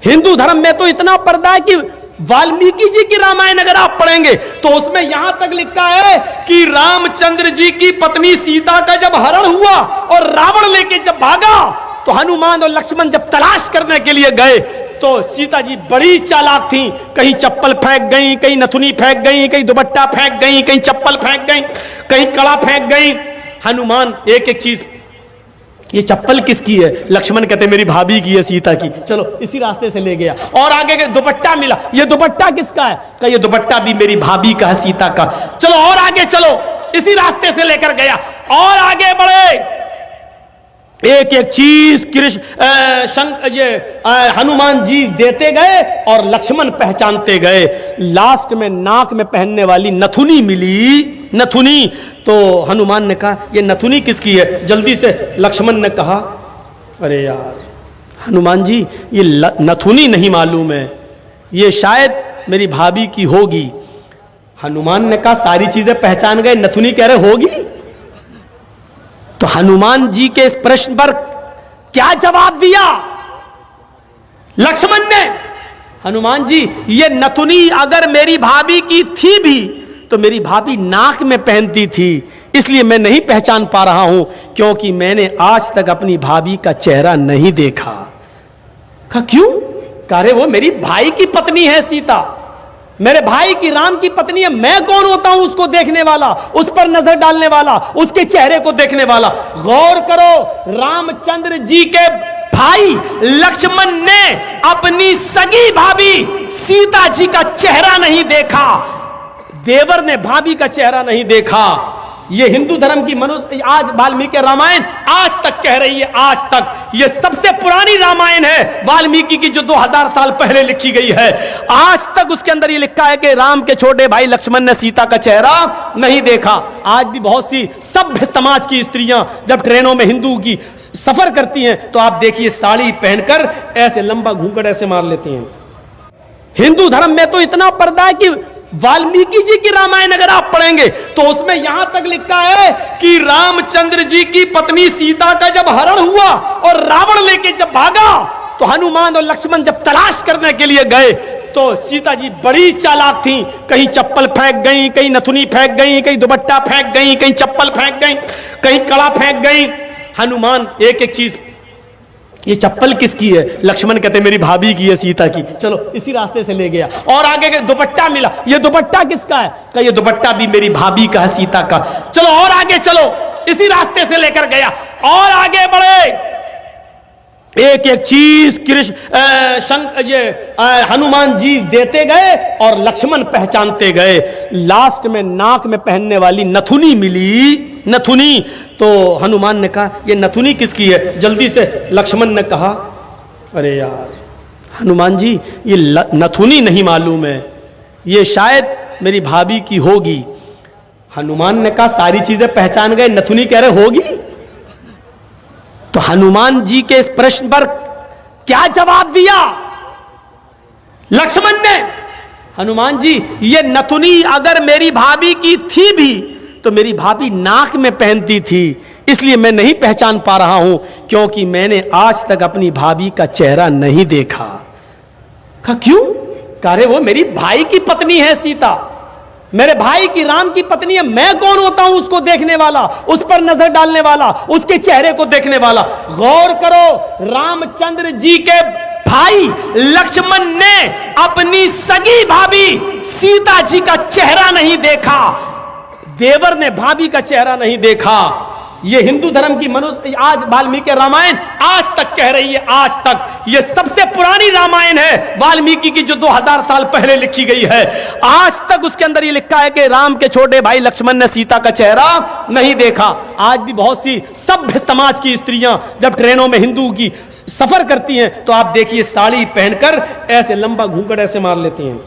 हिंदू धर्म में तो इतना पर्दा है कि वाल्मीकि जी की रामायण अगर आप पढ़ेंगे तो उसमें यहां तक लिखा है कि रामचंद्र जी की पत्नी सीता का जब हरण हुआ और रावण लेके जब भागा तो हनुमान और लक्ष्मण जब तलाश करने के लिए गए तो सीता जी बड़ी चालाक थी। कहीं चप्पल फेंक गई, कहीं नथुनी फेंक गई, कहीं दुपट्टा फेंक गई, कहीं चप्पल फेंक गई, कहीं कड़ा फेंक गई। हनुमान एक एक चीज, ये चप्पल किसकी है? लक्ष्मण कहते मेरी भाभी की है, सीता की। चलो इसी रास्ते से ले गया। और आगे के दुपट्टा मिला, ये दुपट्टा किसका है? कहा ये दुपट्टा भी मेरी भाभी का है, सीता का। चलो और आगे चलो, इसी रास्ते से लेकर गया। और आगे बढ़े, एक एक चीज हनुमान जी देते गए और लक्ष्मण पहचानते गए। लास्ट में नाक में पहनने वाली नथुनी मिली, नथुनी। तो हनुमान ने कहा ये नथुनी किसकी है? जल्दी से लक्ष्मण ने कहा अरे यार हनुमान जी ये नथुनी नहीं मालूम है, ये शायद मेरी भाभी की होगी। हनुमान ने कहा सारी चीजें पहचान गए, नथुनी कह रहे होगी। तो हनुमान जी के इस प्रश्न पर क्या जवाब दिया लक्ष्मण ने? हनुमान जी ये नथुनी अगर मेरी भाभी की थी भी तो मेरी भाभी नाक में पहनती थी, इसलिए मैं नहीं पहचान पा रहा हूं, क्योंकि मैंने आज तक अपनी भाभी का चेहरा नहीं देखा। कहा क्यों? कह वो मेरी भाई की पत्नी है सीता, मेरे भाई की राम की पत्नी है। मैं कौन होता हूं उसको देखने वाला, उस पर नजर डालने वाला, उसके चेहरे को देखने वाला? गौर करो, रामचंद्र जी के भाई लक्ष्मण ने अपनी सगी भाभी सीता जी का चेहरा नहीं देखा, देवर ने भाभी का चेहरा नहीं देखा। ये हिंदू धर्म की मनुष्य आज वाल्मीकि रामायण आज तक कह रही है, आज तक ये सबसे पुरानी रामायण है वाल्मीकि की, जो 2000 साल पहले लिखी गई है। आज तक उसके अंदर ये लिखा है कि राम के छोटे भाई लक्ष्मण ने सीता का चेहरा नहीं देखा। आज भी बहुत सी सभ्य समाज की स्त्रियां जब ट्रेनों में हिंदू की सफर करती हैं तो आप देखिए साड़ी पहनकर ऐसे लंबा घूंघट ऐसे मार लेती हैं। हिंदू धर्म में तो इतना पर्दा है कि वाल्मीकि जी की रामायण अगर आप पढ़ेंगे तो उसमें यहां तक लिखा है कि रामचंद्र जी की पत्नी सीता का जब हरण हुआ और रावण लेके जब भागा तो हनुमान और लक्ष्मण जब तलाश करने के लिए गए तो सीता जी बड़ी चालाक थी। कहीं चप्पल फेंक गई, कहीं नथुनी फेंक गई, कहीं दुपट्टा फेंक गई, कहीं चप्पल फेंक गई, कहीं कड़ा फेंक गई। हनुमान एक एक चीज, ये चप्पल किसकी है? लक्ष्मण कहते मेरी भाभी की है, सीता की। चलो इसी रास्ते से ले गया। और आगे के दुपट्टा मिला, ये दुपट्टा किसका है? कहा ये दुपट्टा भी मेरी भाभी का है, सीता का। चलो और आगे चलो, इसी रास्ते से लेकर गया। और आगे बढ़े, एक एक चीज हनुमान जी देते गए और लक्ष्मण पहचानते गए। लास्ट में नाक में पहनने वाली नथुनी मिली, नथुनी। तो हनुमान ने कहा ये नथुनी किसकी है? जल्दी से लक्ष्मण ने कहा अरे यार हनुमान जी ये नथुनी नहीं मालूम है, ये शायद मेरी भाभी की होगी। हनुमान ने कहा सारी चीजें पहचान गए, नथुनी कह रहे होगी। तो हनुमान जी के इस प्रश्न पर क्या जवाब दिया लक्ष्मण ने? हनुमान जी ये नथुनी अगर मेरी भाभी की थी भी तो मेरी भाभी नाक में पहनती थी, इसलिए मैं नहीं पहचान पा रहा हूं, क्योंकि मैंने आज तक अपनी भाभी का चेहरा नहीं देखा। कहा क्यों? कह वो मेरी भाई की पत्नी है सीता, मेरे भाई की राम की पत्नी है। मैं कौन होता हूं उसको देखने वाला, उस पर नजर डालने वाला, उसके चेहरे को देखने वाला? गौर करो, रामचंद्र जी के भाई लक्ष्मण ने अपनी सगी भाभी सीता जी का चेहरा नहीं देखा, देवर ने भाभी का चेहरा नहीं देखा। ये हिंदू धर्म की मनुष्य आज वाल्मीकि रामायण आज तक कह रही है, आज तक ये सबसे पुरानी रामायण है वाल्मीकि की, जो 2000 साल पहले लिखी गई है। आज तक उसके अंदर ये लिखा है कि राम के छोटे भाई लक्ष्मण ने सीता का चेहरा नहीं देखा। आज भी बहुत सी सभ्य समाज की स्त्रियां जब ट्रेनों में हिंदू की सफर करती हैं तो आप देखिए साड़ी पहनकर ऐसे लंबा घूंघट ऐसे मार लेती हैं।